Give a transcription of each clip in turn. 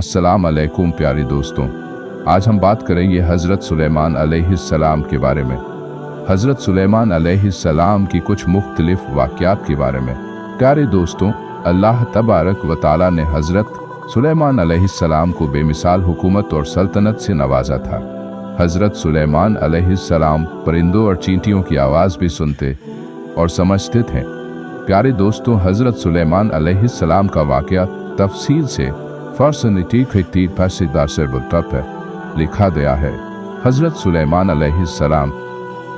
अस्सलाम अलैकुम प्यारे दोस्तों, आज हम बात करेंगे हज़रत सुलेमान अलैहिस्सलाम के बारे में। हज़रत सुलेमान अलैहिस्सलाम की कुछ मुख्तलिफ वाक़यात के बारे में। प्यारे दोस्तों, अल्लाह तबारक व तआला ने हज़रत सुलेमान अलैहिस्सलाम को बेमिसाल हुकूमत और सल्तनत से नवाजा था। हज़रत सुलेमान अलैहिस्सलाम परिंदों और चींटियों की आवाज़ भी सुनते और समझते थे। प्यारे दोस्तों, हज़रत सुलेमान अलैहिस्सलाम का वाक़या तफसील से फ़ारसी पर लिखा गया है। हज़रत सुलेमान अलैहिस्सलाम,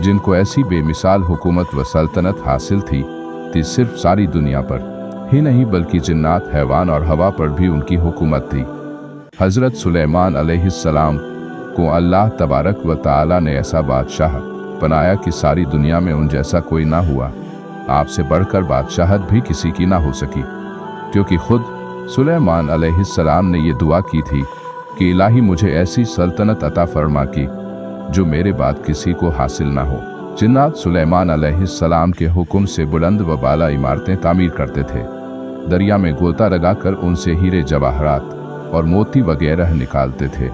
जिनको ऐसी बेमिसाल हुकूमत व सल्तनत हासिल थी सिर्फ सारी दुनिया पर ही नहीं बल्कि जिन्नात, हैवान और हवा पर भी उनकी हुकूमत थी। हज़रत सुलेमान अलैहिस्सलाम को अल्लाह तबारक व तआला ने ऐसा बादशाह बनाया कि सारी दुनिया में उन जैसा कोई ना हुआ। आपसे बढ़कर बादशाहत भी किसी की ना हो सकी, क्योंकि खुद सुलेमान अलैहिस्सलाम ने ये दुआ की थी कि इलाही मुझे ऐसी सल्तनत अता फरमा की जो मेरे बाद किसी को हासिल ना हो। जिन्नात सुलेमान अलैहिस्सलाम के हुक्म से बुलंद व बाला इमारतें तामीर करते थे। दरिया में गोता लगाकर उनसे हीरे जवाहरात और मोती वगैरह निकालते थे।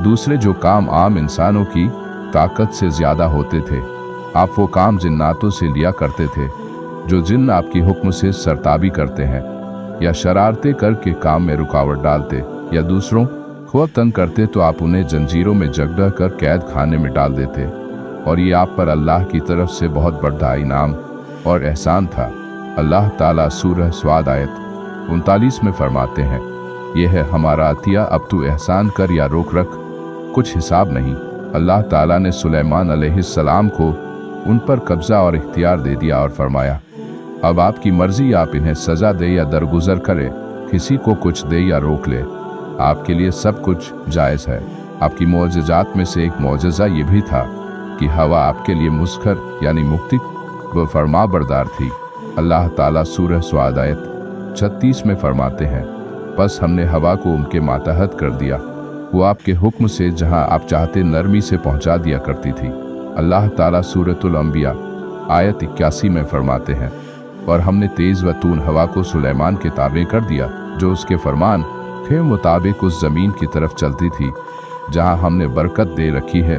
दूसरे जो काम आम इंसानों की ताकत से ज़्यादा होते थे, आप वो काम जिन्नातों से लिया करते थे। जो जिन्न आपकी हुक्म से सरताबी करते हैं या शरारतें करके काम में रुकावट डालते या दूसरों को तंग करते, तो आप उन्हें जंजीरों में जकड़ा कर कैद खाने में डाल देते। और ये आप पर अल्लाह की तरफ से बहुत बड़ा इनाम और एहसान था। अल्लाह ताला सूरह स्वाद आयत 39 में फरमाते हैं, यह है हमारा अतिया, अब तू एहसान कर या रोक रख, कुछ हिसाब नहीं। अल्लाह ताला ने सुलेमान अलैहिस्सलाम को उन पर कब्जा और इख्तियार दे दिया और फरमाया, अब आपकी मर्जी, आप इन्हें सज़ा दे या दरगुजर करे, किसी को कुछ दे या रोक ले, आपके लिए सब कुछ जायज़ है। आपकी मौजज़ात में से एक मौजज़ा ये भी था कि हवा आपके लिए मुस्खर यानी मुक्ति व फरमा बरदार थी। अल्लाह ताला सूरह स्वाद आयत 36 में फरमाते हैं, बस हमने हवा को उनके मातहत कर दिया, वो आपके हुक्म से जहां आप चाहते नरमी से पहुंचा दिया करती थी। अल्लाह ताला सूरतुल अंबिया आयत 81 में फरमाते हैं, और हमने तेज़ व तून हवा को सुलेमान के ताबे कर दिया, जो उसके फरमान के मुताबिक उस ज़मीन की तरफ चलती थी जहां हमने बरकत दे रखी है,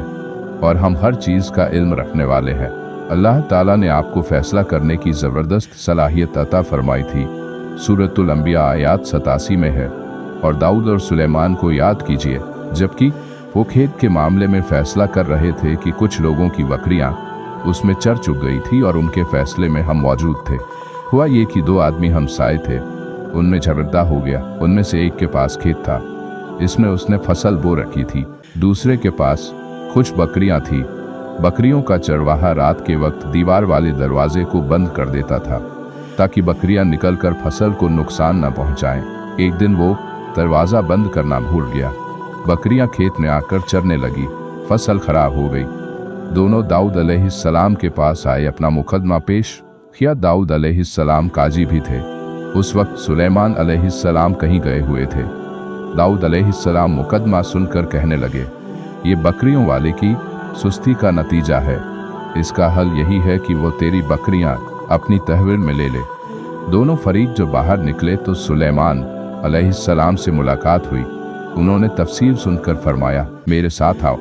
और हम हर चीज़ का इल्म रखने वाले हैं। अल्लाह ताला ने आपको फैसला करने की ज़बरदस्त सलाहियत अता फरमाई थी। सूरतुल अंबिया आयत 87 में है, और दाऊद और सुलेमान को याद कीजिए जबकि वो खेत के मामले में फैसला कर रहे थे कि कुछ लोगों की बकरियां उसमें चर चुग गई थी और उनके फैसले में हम मौजूद थे। हुआ ये कि दो आदमी हमसाए थे, उनमें झगड़ा हो गया। उनमें से एक के पास खेत था, इसमें उसने फसल बो रखी थी, दूसरे के पास कुछ बकरियां थी। बकरियों का चरवाहा रात के वक्त दीवार वाले दरवाजे को बंद कर देता था ताकि बकरियां निकलकर फसल को नुकसान न पहुंचाएं। एक दिन वो दरवाज़ा बंद करना भूल गया, बकरियां खेत में आकर चरने लगी, फसल खराब हो गई। दोनों दाऊद अलैहिस्सलाम के पास आए, अपना मुकदमा पेश किया। दाऊद अलैहिस्सलाम काजी भी थे। उस वक्त सुलेमान अलैहिस्सलाम कहीं गए हुए थे। दाऊद अलैहिस्सलाम मुकदमा सुनकर कहने लगे, ये बकरियों वाले की सुस्ती का नतीजा है, इसका हल यही है कि वो तेरी बकरियां अपनी तहवील में ले ले। दोनों फरीक जो बाहर निकले तो सुलेमान अलैहिस्सलाम से मुलाकात हुई। उन्होंने तफसील सुनकर फरमाया, मेरे साथ आओ।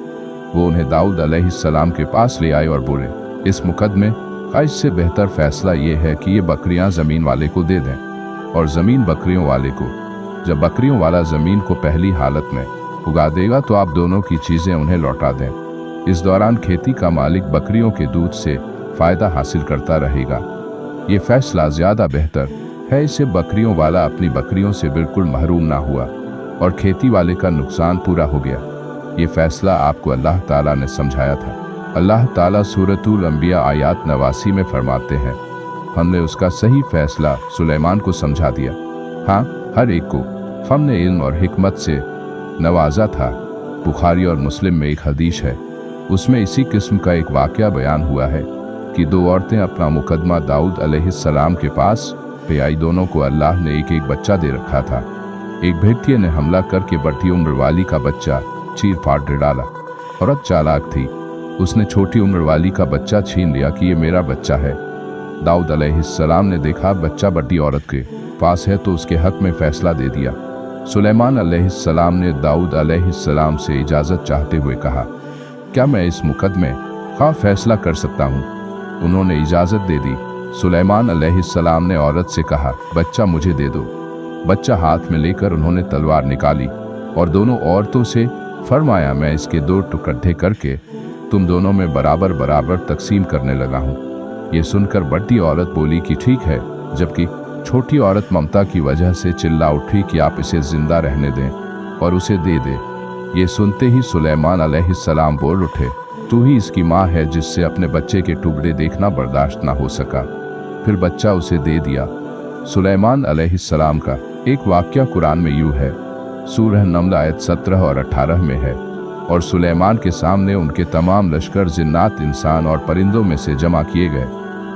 वो उन्हें दाऊद अलैहिस्सलाम के पास ले आए और बोले, इस मुकदमे का इससे बेहतर फैसला ये है कि ये बकरियां ज़मीन वाले को दे दें और ज़मीन बकरियों वाले को। जब बकरियों वाला ज़मीन को पहली हालत में उगा देगा तो आप दोनों की चीज़ें उन्हें लौटा दें। इस दौरान खेती का मालिक बकरियों के दूध से फ़ायदा हासिल करता रहेगा। ये फैसला ज़्यादा बेहतर है। इससे बकरियों वाला अपनी बकरियों से बिल्कुल महरूम ना हुआ और खेती वाले का नुकसान पूरा हो गया। ये फैसला आपको अल्लाह ताला ने समझाया था। अल्लाह ताला सूरतुल अंबिया आयत 89 में फरमाते हैं, हमने उसका सही फैसला सुलेमान को समझा दिया। हाँ, हर एक को हमने इल्म और हिकमत से नवाजा था। बुखारी और मुस्लिम में एक हदीस है, उसमें इसी किस्म का एक वाक़या बयान हुआ है कि दो औरतें अपना मुकदमा दाऊद अलैहिस्सलाम के पास पे आई। दोनों को अल्लाह ने एक एक बच्चा दे रखा था। एक भेड़िए ने हमला करके बढ़ती उम्र वाली का बच्चा चीर फाड़ डाला। औरत चालाक थी, उसने छोटी उम्र वाली का बच्चा छीन लिया कि ये मेरा बच्चा है। दाऊद अलैहिस्सलाम ने देखा बच्चा बड़ी औरत के पास है तो उसके हक में फैसला दे दिया। सुलेमान अलैहिस्सलाम ने दाऊद अलैहिस्सलाम से इजाज़त चाहते हुए कहा, क्या मैं इस मुकदमे का फैसला कर सकता हूँ? उन्होंने इजाज़त दे दी। सुलेमान अलैहिस्सलाम ने औरत से कहा, बच्चा मुझे दे दो। बच्चा हाथ में लेकर उन्होंने तलवार निकाली और दोनों औरतों से फरमाया, मैं इसके 2 टुकड़े करके तुम दोनों में बराबर बराबर तकसीम करने लगा हूँ। ये सुनकर बड़ी औरत बोली कि ठीक है, जबकि छोटी औरत ममता की वजह से चिल्ला उठी कि आप इसे जिंदा रहने दें और उसे दे दे। ये सुनते ही सुलेमान अलैहिस्सलाम बोल उठे, तू ही इसकी माँ है जिससे अपने बच्चे के टुकड़े देखना बर्दाश्त ना हो सका। फिर बच्चा उसे दे दिया। सुलेमान अलैहिस्सलाम का एक वाक़या कुरान में यूँ है, सूरह नमल आयत 17 और 18 में है, और सुलेमान के सामने उनके तमाम लश्कर जिन्नात, इंसान और परिंदों में से जमा किए गए।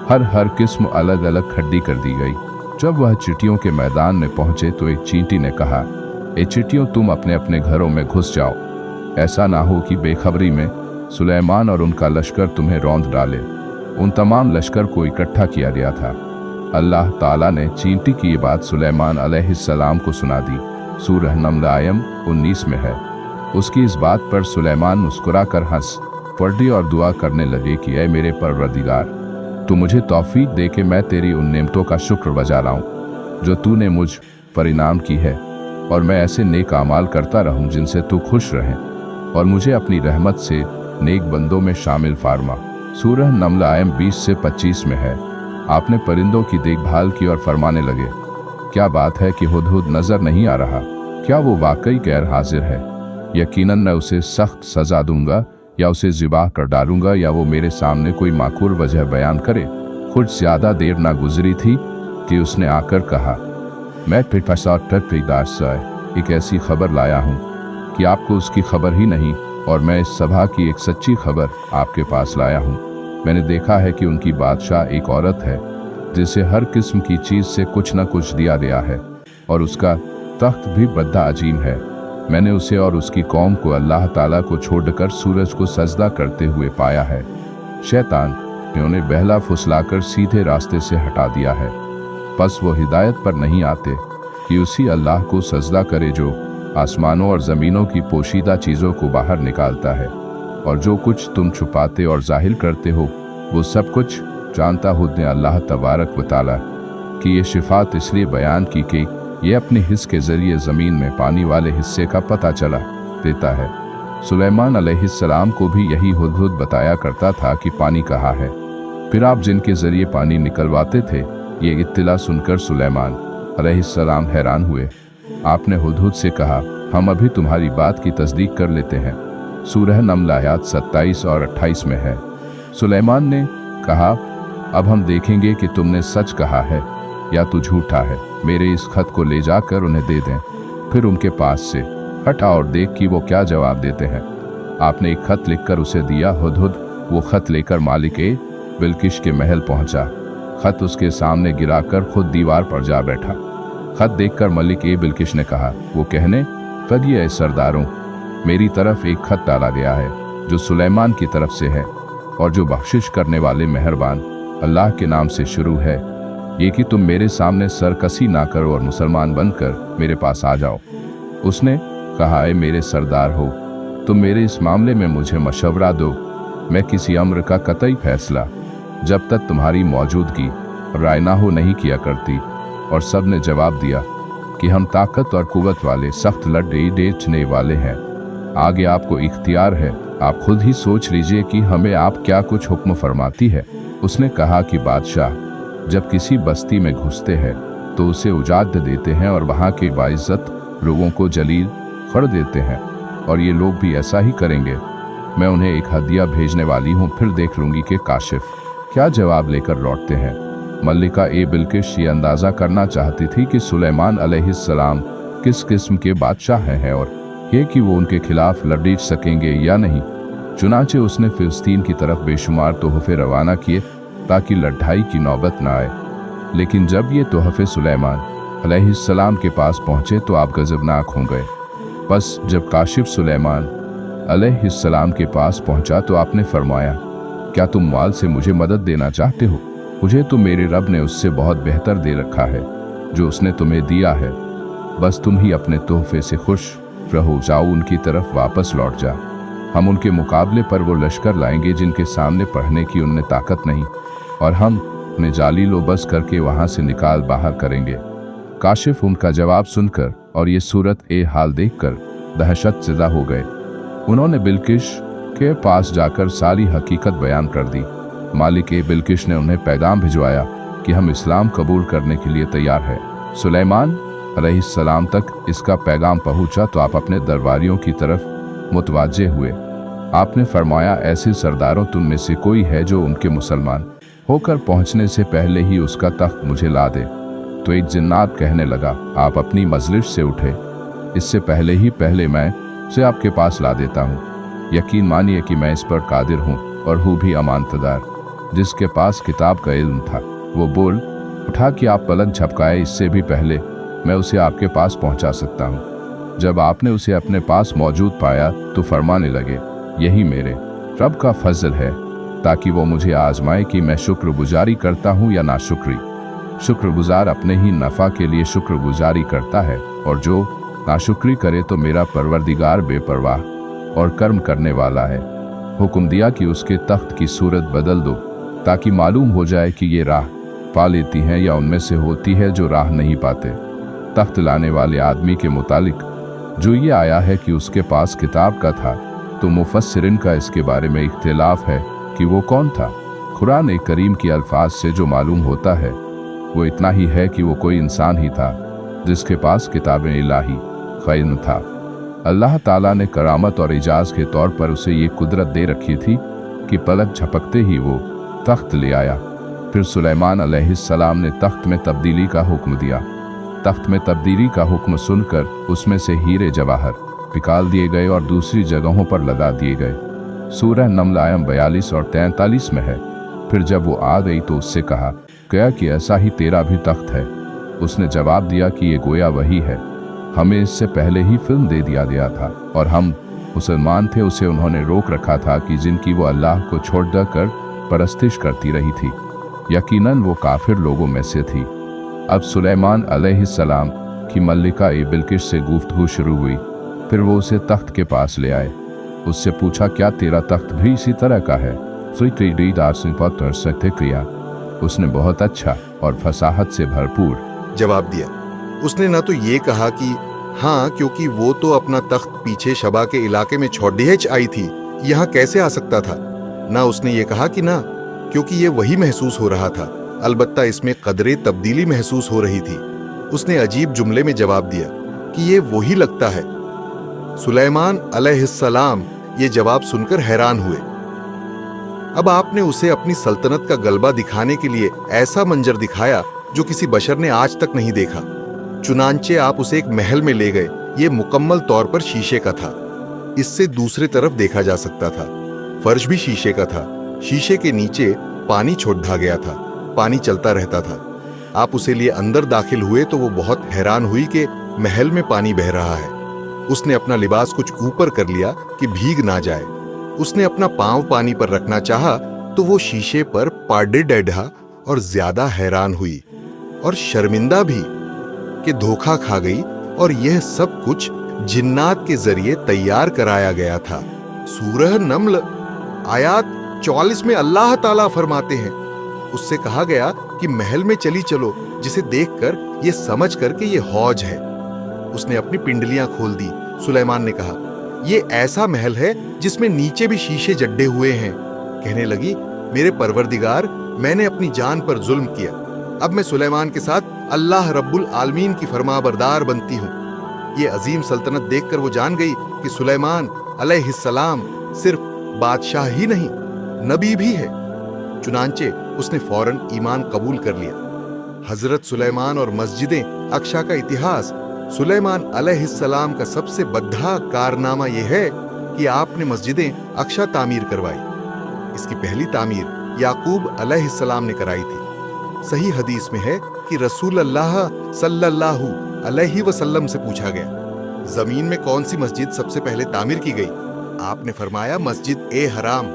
हर किस्म अलग अलग खड्डी कर दी गई। जब वह चींटियों के मैदान में पहुंचे तो एक चींटी ने कहा, ए चींटियों, तुम अपने अपने घरों में घुस जाओ। ऐसा ना हो कि बेखबरी में सुलेमान और उनका लश्कर तुम्हें रौंद डाले। उन तमाम लश्कर को इकट्ठा किया गया था। अल्लाह ताला ने चींटी की ये बात सुलेमान अलैहिस्सलाम को सुना दी। सूरह नमल आयत 19 में है। उसकी इस बात पर सुलेमान मुस्कुराकर हंस पड़ी और दुआ करने लगे कि ऐ मेरे परवरदिगार, तू मुझे तौफीक दे कि मैं तेरी उन नेमतों का शुक्र बजा लाऊं जो तूने मुझ पर इनाम की है, और मैं ऐसे नेक आमाल करता रहूं जिनसे तू खुश रहे, और मुझे अपनी रहमत से नेक बंदों में शामिल फारमा। सूरह नमल आयत 20 से 25 में है। आपने परिंदों की देखभाल की और फरमाने लगे, क्या बात है कि हुदहुद नजर नहीं आ रहा? क्या वो वाकई गैर हाजिर है? यकीनन मैं उसे सख्त सजा दूंगा, या उसे ज़िबाह कर डालूंगा, या वो मेरे सामने कोई माकूल वजह बयान करे। कुछ ज़्यादा देर ना गुजरी थी कि उसने आकर कहा, मैं पिटासार से एक ऐसी खबर लाया हूँ कि आपको उसकी खबर ही नहीं, और मैं इस सभा की एक सच्ची खबर आपके पास लाया हूँ। मैंने देखा है कि उनकी बादशाह एक औरत है जिसे हर किस्म की चीज़ से कुछ न कुछ दिया गया है, और उसका तख्त भी बड़ा अजीम है। मैंने उसे और उसकी कौम को अल्लाह ताला को छोड़कर सूरज को सजदा करते हुए पाया है। शैतान ने उन्हें बहला फुसलाकर सीधे रास्ते से हटा दिया है। बस वो हिदायत पर नहीं आते कि उसी अल्लाह को सजदा करे जो आसमानों और ज़मीनों की पोशीदा चीज़ों को बाहर निकालता है, और जो कुछ तुम छुपाते और जाहिर करते हो वो सब कुछ जानता खुद ने अल्लाह तबारक व तआला की ये शिफात इसलिए बयान की कि ये अपने हिस्स के ज़रिए ज़मीन में पानी वाले हिस्से का पता चला देता है। सुलेमान अलैहिस्सलाम को भी यही हुदहुद बताया करता था कि पानी कहाँ है। फिर आप जिनके ज़रिए पानी निकलवाते थे, ये इत्तला सुनकर सुलेमान अलैहिस्सलाम हैरान हुए। आपने हुदहुद से कहा, हम अभी तुम्हारी बात की तस्दीक कर लेते हैं। सूरह नमल आयत 27 और 28 में है। सुलेमान ने कहा, अब हम देखेंगे कि तुमने सच कहा है या तो झूठा है। मेरे इस खत को ले जाकर उन्हें दे दें, फिर उनके पास से हटा और देख कि वो क्या जवाब देते हैं। आपने एक खत लिखकर उसे दिया। हुदहुद वो खत लेकर मालिक बिल्किश के महल पहुंचा। खत उसके सामने गिराकर खुद दीवार पर जा बैठा। खत देखकर मलिक बिल्किश ने कहा, वो कहने लगी, ऐ सरदारों, मेरी तरफ एक खत डाला गया है जो सुलेमान की तरफ से है, और जो बख्शिश करने वाले मेहरबान अल्लाह के नाम से शुरू है, ये कि तुम मेरे सामने सरकशी ना करो और मुसलमान बनकर मेरे पास आ जाओ। उसने कहा, ऐ मेरे सरदार हो, तुम मेरे इस मामले में मुझे मशवरा दो। मैं किसी अम्र का कतई फैसला जब तक तुम्हारी मौजूदगी राय ना हो नहीं किया करती। और सब ने जवाब दिया कि हम ताकत और कुव्वत वाले सख्त लड़ने वाले हैं, आगे आपको इख्तियार है, आप खुद ही सोच लीजिए कि हमें आप क्या कुछ हुक्म फरमाती है। उसने कहा कि बादशाह जब किसी बस्ती में घुसते हैं तो उसे उजाड़ देते हैं और वहाँ के बाइज्जत लोगों को जलील कर देते हैं, और ये लोग भी ऐसा ही करेंगे। मैं उन्हें एक हदिया भेजने वाली हूँ, फिर देख लूँगी कि काशिफ क्या जवाब लेकर लौटते हैं। मल्लिका बिल्किश ये अंदाज़ा करना चाहती थी कि सुलेमान अलैहिस्सलाम किस किस्म के बादशाह हैं और ये कि वो उनके खिलाफ लड़ सकेंगे या नहीं। चुनाचे उसने फिलिस्तीन की तरफ बेशुमार तोहफे रवाना किए ताकि लड़ाई की नौबत न आए। लेकिन जब ये तोहफे सुलेमान अलैहिस्सलाम के पास पहुँचे तो आप गज़बनाक हो गए। बस जब काशिफ सुलेमान अलैहिस्सलाम के पास पहुँचा तो आपने फरमाया, क्या तुम माल से मुझे मदद देना चाहते हो? मुझे तो मेरे रब ने उससे बहुत बेहतर दे रखा है जो उसने तुम्हें दिया है। बस तुम ही अपने तोहफे से खुश रहो, जाओ उनकी तरफ वापस लौट जा। हम उनके मुकाबले पर वो लश्कर लाएंगे जिनके सामने पढ़ने की उनमें ताकत नहीं, और हम उन्हें जाली लो बस करके वहां से निकाल बाहर करेंगे। काशिफ उनका जवाब सुनकर और ये सूरत ए हाल देखकर दहशत ज़दा हो गए। उन्होंने बिल्किश के पास जाकर सारी हकीकत बयान कर दी। मालिक बिल्किश ने उन्हें पैगाम भिजवाया कि हम इस्लाम कबूल करने के लिए तैयार हैं। सुलेमान अलैहिस्सलाम तक इसका पैगाम पहुंचा तो आप अपने दरबारियों की तरफ मुतवज्जे हुए। आपने फरमाया, ऐसे सरदारों तुम में से कोई है जो उनके मुसलमान होकर पहुंचने से पहले ही उसका तख्त मुझे ला दे। तो एक जिन्नात कहने लगा, आप अपनी मजलिस से उठे, इससे पहले मैं उसे आपके पास ला देता हूँ। यकीन मानिए कि मैं इस पर कादिर हूँ और हूँ भी अमानतदार। जिसके पास किताब का इल्म था वो बोल उठा कि आप पलक झपकाए, इससे भी पहले मैं उसे आपके पास पहुंचा सकता हूं। जब आपने उसे अपने पास मौजूद पाया तो फरमाने लगे, यही मेरे रब का फजल है ताकि वो मुझे आजमाए कि मैं शुक्रगुजारी करता हूं या नाशुक्री। शुक्रगुजार अपने ही नफ़ा के लिए शुक्रगुजारी करता है, और जो नाशुक्री करे तो मेरा परवरदिगार बेपरवाह और कर्म करने वाला है। हुक्म दिया कि उसके तख्त की सूरत बदल दो ताकि मालूम हो जाए कि ये राह पा लेती हैं या उनमें से होती है जो राह नहीं पाते। तख्त लाने वाले आदमी के मुतालिक जो ये आया है कि उसके पास किताब का था, तो मुफस्सिरिन का इसके बारे में इख्तिलाफ है कि वो कौन था। कुरान करीम की अल्फाज से जो मालूम होता है वो इतना ही है कि वो कोई इंसान ही था जिसके पास किताब इलाही ख़ज़ाना था। अल्लाह ताला ने करामत और इजाज़ के तौर पर उसे ये कुदरत दे रखी थी कि पलक झपकते ही वो तख्त ले आया। फिर सुलेमान अलैहिस्सलाम ने तख्त में तब्दीली का हुक्म दिया। तख्त में तब्दीली का हुक्म सुनकर उसमें से हीरे जवाहर निकाल दिए गए और दूसरी जगहों पर लगा दिए गए। सूरह नम्ल आयत 42 और 43 में है। फिर जब वो आ गई तो उससे कहा गया कि ऐसा ही तेरा भी तख्त है। उसने जवाब दिया कि ये गोया वही है, हमें इससे पहले ही फिल्म दे दिया गया था और हम मुसलमान थे। उसे उन्होंने रोक रखा था कि जिनकी वो अल्लाह को छोड़ कर परस्तिश करती रही थी, यकीनन वो काफिर लोगों में से थी। अब सुलेमान अलैहिस्सलाम की मल्लिका बिल्किश से गुफ्तगू शुरू हुई। फिर वो उसे तख्त के पास ले आए। उससे पूछा, क्या तेरा तख्त भी इसी तरह का है? किया उसने बहुत अच्छा और फसाहत से भरपूर जवाब दिया। उसने न तो ये कहा कि हाँ, क्योंकि वो तो अपना तख्त पीछे शबा के इलाके में छोड़ आई थी, यहाँ कैसे आ सकता था। ना उसने ये कहा कि ना, क्योंकि ये वही महसूस हो रहा था, अलबत्ता इसमें कदरे तब्दीली महसूस हो रही थी। उसने अजीब जुमले में जवाब दिया कि ये वही लगता है। सुलेमान अलैहिस्सलाम ये जवाब सुनकर हैरान हुए। अब आपने उसे अपनी सल्तनत का गलबा दिखाने के लिए ऐसा मंजर दिखाया जो किसी बशर ने आज तक नहीं देखा। चुनांचे आप उसे एक महल में ले गए। ये मुकम्मल तौर पर शीशे का था। इससे दूसरे तरफ देखा जा सकता था। फर्श भी शीशे का था। शीशे के नीचे पानी छोड़ा गया था। पानी चलता रहता था। आप उसे लिए अंदर दाखिल हुए तो वो बहुत हैरान हुई कि महल में पानी बह रहा है। उसने अपना लिबास कुछ ऊपर कर लिया कि भीग ना जाए। उसने अपना पांव पानी पर रखना चाहा तो वो शीशे पर पाड़े डैढ़ा और ज्यादा हैरान हुई और शर्मिंदा भी कि धोखा खा गई, और यह सब कुछ जिन्नात के जरिए तैयार कराया गया था। सूरह नम्ल आयत 44 में अल्लाह ताला फरमाते हैं, उससे कहा गया कि महल में चली चलो, जिसे देखकर ये समझ कर कि ये हौज है। उसने अपनी पिंडलियां खोल दी। सुलेमान ने कहा, ये ऐसा महल है जिसमें नीचे भी शीशे जड्डे हुए हैं। कहने लगी, मेरे परवरदिगार, मैंने अपनी जान पर जुल्म किया। अब मैं सुलेमान के साथ अल्लाह रब्बुल आलमीन की फरमाबरदार बनती हूँ। ये अजीम सल्तनत देखकर वो जान गई कि सुलेमान अलैहिस्सलाम सिर्फ बादशाह ही नहीं, नबी भी है। चुनांचे उसने फौरन ईमान कबूल कर लिया। हजरत सुलेमान और मस्जिदें अक्शा का इतिहास। सुलेमान अलैहिस्सलाम का सबसे बद्धा कारनामा यह है कि आपने मस्जिदें अक्शा तामीर करवाई। इसकी पहली तामीर याकूब अलैहिस्सलाम ने कराई थी। सही हदीस में है कि रसूल अल्लाह सल्लल्लाहु अलैहि वसल्लम से पूछा गया, जमीन में कौन सी मस्जिद सबसे पहले तामीर की गई? आपने फरमाया, मस्जिद ए हराम,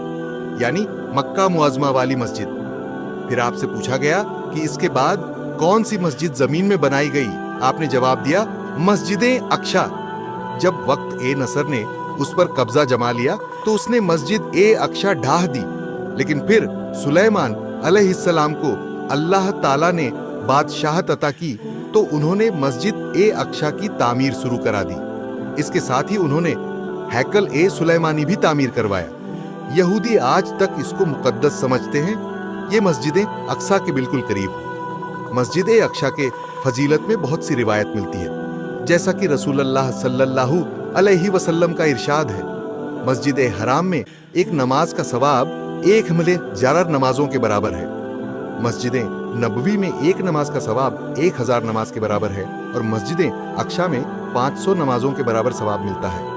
यानी मक्का मुअज़्ज़मा वाली मस्जिद। फिर आपसे पूछा गया कि इसके बाद कौन सी मस्जिद जमीन में बनाई गई? आपने जवाब दिया, मस्जिदें अक्शा। जब वक्त ए नसर ने उस पर कब्जा जमा लिया तो उसने मस्जिद ए अक्शा ढाह दी, लेकिन फिर सुलेमान अलैहिस्सलाम को अल्लाह ताला ने बादशाहत अता की तो उन्होंने मस्जिद ए अक्शा की तामीर शुरू करा दी। इसके साथ ही उन्होंने हैकल ए सुलेमानी भी तामीर करवाया। यहूदी आज तक इसको मुकद्दस समझते हैं। ये मस्जिदें अक्सा के बिल्कुल करीब। मस्जिद ए अक्शा के फजीलत में बहुत सी रिवायत मिलती है, जैसा कि रसूलुल्लाह सल्लल्लाहु अलैहि वसल्लम का इरशाद है, मस्जिद ए हराम में एक नमाज का सवाब 1 मिलियन ज़ारर नमाजों के बराबर है। मस्जिद नबवी में एक नमाज का सवाब 1000 नमाज के बराबर है और मस्जिद अक्शा में 500 नमाजों के बराबर सवाब मिलता है।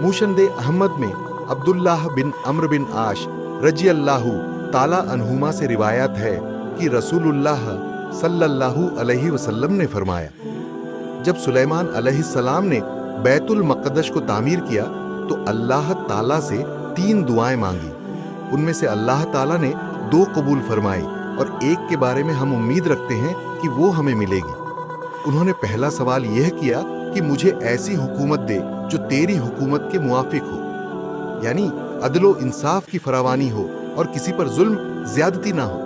मुशंदे अहमद में अब्दुल्लाह बिन अम्र बिन आश रजी अल्लाहु ताला अन्हुमा से रिवायत है कि रसूलुल्लाह सल्लल्लाहु अलैहि वसल्लम ने फरमाया, जब सुलेमान अलैहिस्सलाम ने बैतुल मक़दस को तामीर किया तो अल्लाह ताला से 3 दुआएं मांगी। उनमें से अल्लाह ताला ने 2 कबूल फरमाई और एक के बारे में हम उम्मीद रखते हैं कि वो हमें मिलेगी। उन्होंने पहला सवाल यह किया कि मुझे ऐसी हुकूमत दे जो तेरी हुकूमत के मुआफिक हो, यानी अदलो इंसाफ की फरावानी हो और किसी पर जुल्म ज्यादती ना हो।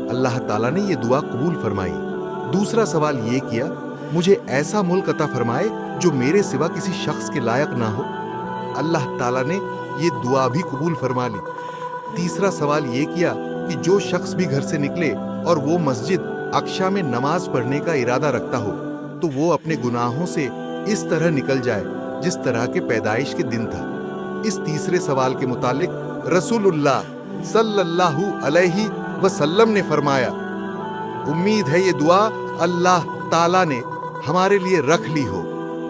अल्लाह ताला ने ये दुआ कबूल फरमाई। दूसरा सवाल ये किया, मुझे ऐसा मुल्क अता फरमाए जो मेरे सिवा किसी शख्स के लायक ना हो। अल्लाह ताला ने ये दुआ भी कबूल फरमा ली। तीसरा सवाल ये किया कि जो शख्स भी घर से निकले और वो मस्जिद अक्शा में नमाज पढ़ने का इरादा रखता हो तो वो अपने गुनाहों से इस तरह निकल जाए जिस तरह के पैदाइश के दिन था। इस तीसरे सवाल के मुतालिक रसूलुल्लाह सल्लल्लाहु अलैहि वसल्लम ने फरमाया, उम्मीद है ये दुआ अल्लाह ताला ने हमारे लिए रख ली हो।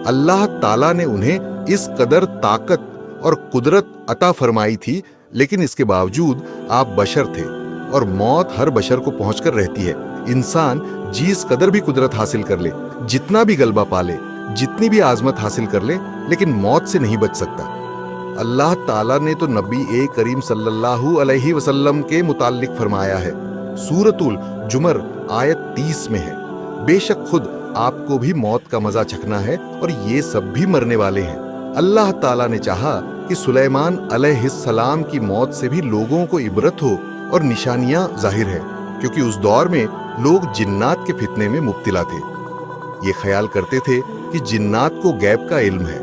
अल्लाह ताला ने उन्हें इस कदर ताकत और कुदरत अता फरमाई थी, लेकिन इसके बावजूद आप बशर थे और मौत हर बशर को पहुंचकर रहती है। इंसान जिस कदर भी कुदरत हासिल कर ले, जितना भी गलबा पाले, जितनी भी आजमत हासिल कर ले, लेकिन मौत से नहीं बच सकता। अल्लाह ताला ने तो नबी ए करीम सल्लल्लाहु अलैहि वसल्लम के मुताल्लिक फरमाया है, सूरतुल जुमर आयत 30 में है, बेशक खुद आपको भी मौत का मजा चखना है और ये सब भी मरने वाले हैं। अल्लाह ताला ने चाहा कि सुलेमान अलैहिस्सलाम की मौत से भी लोगों को इबरत हो और निशानियां जाहिर है, क्योंकि उस दौर में लोग जिन्नात के फितने में मुब्तिला थे। ये ख्याल करते थे कि जिन्नात को गैब का इल्म है।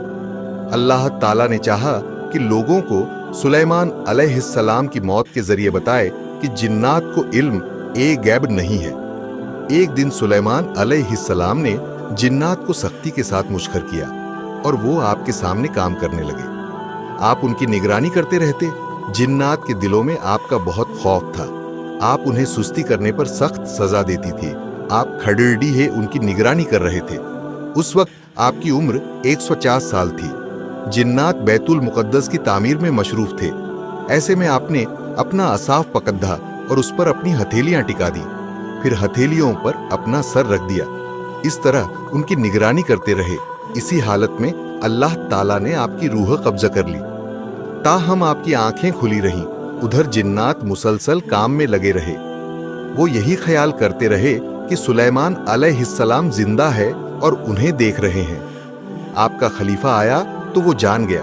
अल्लाह ताला ने चाहा कि लोगों को सुलेमान अलैहिस्सलाम की मौत के जरिए बताए कि जिन्नात को इल्म ए गैब नहीं है। एक दिन सुलेमान अलैहिस्सलाम ने जिन्नात को सख्ती के साथ मुशखर किया और वो आपके सामने काम करने लगे। आप उनकी निगरानी करते रहते। जिन्नात के दिलों में आपका बहुत खौफ था। आप उन्हें सुस्ती करने पर सख्त सजा देती थी। आप खड़ीडीहे उनकी निगरानी कर रहे थे। उस वक्त आपकी उम्र 150 साल थी। जिन्नात बैतुल मुकद्दस की तामीर में मशरूफ थे। ऐसे में आपने अपना असाफ पकड़ा और उस पर अपनी हथेलियां टिका दी, फिर हथेलियों पर अपना सर रख दिया। इस तरह उनकी निगरानी करते रहे। इसी हालत में अल्लाह ताला ने आपकी रूह कब्जा कर ली। ताहम आपकी आंखें खुली रहीं। उधर जिन्नात मुसलसल काम में लगे रहे। वो यही ख्याल करते रहे कि सुलेमान अलैहिस्सलाम जिंदा है और उन्हें देख रहे हैं। आपका खलीफा आया तो वो जान गया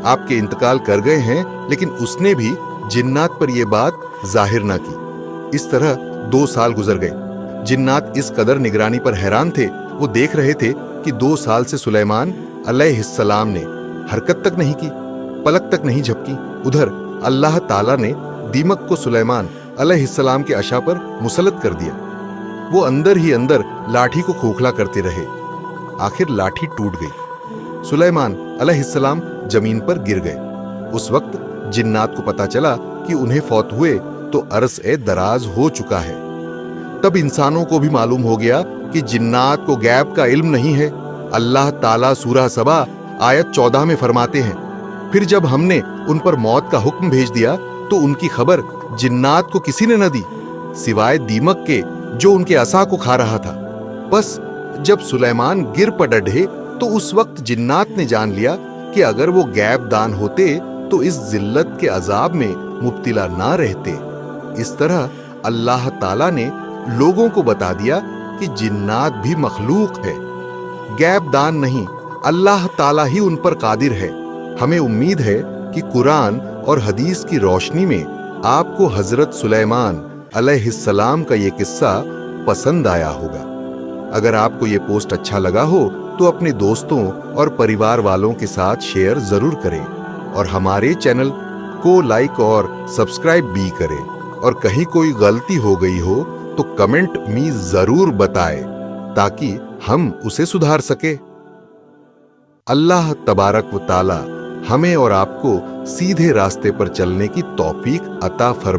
आपके इंतकाल कर गए हैं, लेकिन उसने भी जिन्नात पर यह बात जाहिर ना की। इस तरह 2 साल गुजर गए। जिन्नात इस कदर निगरानी पर हैरान थे। वो देख रहे थे कि 2 साल से सुलेमान अलैहिस्सलाम ने हरकत तक नहीं की, पलक तक नहीं झपकी। उधर अल्लाह ताला ने दीमक को सुलेमान अलैहिस्सलाम के अशा पर मुसलत कर दिया। वो अंदर ही अंदर लाठी को खोखला करते रहे। आखिर लाठी टूट गई। सुलेमान अलैहिस्सलाम जमीन पर गिर गए। उस वक्त जिन्नात को पता चला कि उन्हें फौत हुए तो अरस ए दराज हो चुका है। तब इंसानों को भी मालूम हो गया कि जिन्नात को गैब का इल्म नहीं है। अल्लाह ताला सूरह सबा आयत 14 में फरमाते हैं, फिर जब हमने उन पर मौत का हुक्म भेज दिया तो उनकी खबर जिन्नात को किसी ने न दी सिवाय दीमक के जो उनके असा को खा रहा था। बस जब सुलेमान गिर पड़े तो उस वक्त जिन्नात ने जान लिया कि अगर वो गैब दान होते तो इस जिल्लत के अजाब में मुब्तिला ना रहते। इस तरह अल्लाह ताला ने लोगों को बता दिया कि जिन्नात भी मखलूक है। गैब दान नहीं, अल्लाह ताला ही उन पर कादिर है। हमें उम्मीद है कि कुरान और हदीस की रोशनी में आपको हजरत सुलेमान अलैहिस्सलाम का ये किस्सा पसंद आया होगा। अगर आपको ये पोस्ट अच्छा लगा हो तो अपने दोस्तों और परिवार वालों के साथ शेयर जरूर करें और हमारे चैनल को लाइक और सब्सक्राइब भी करें। और कहीं कोई गलती हो गई हो तो कमेंट में जरूर बताएं ताकि हम उसे सुधार सके। अल्लाह तबारक व ताला हमें और आपको सीधे रास्ते पर चलने की तौफीक अता फरमाए।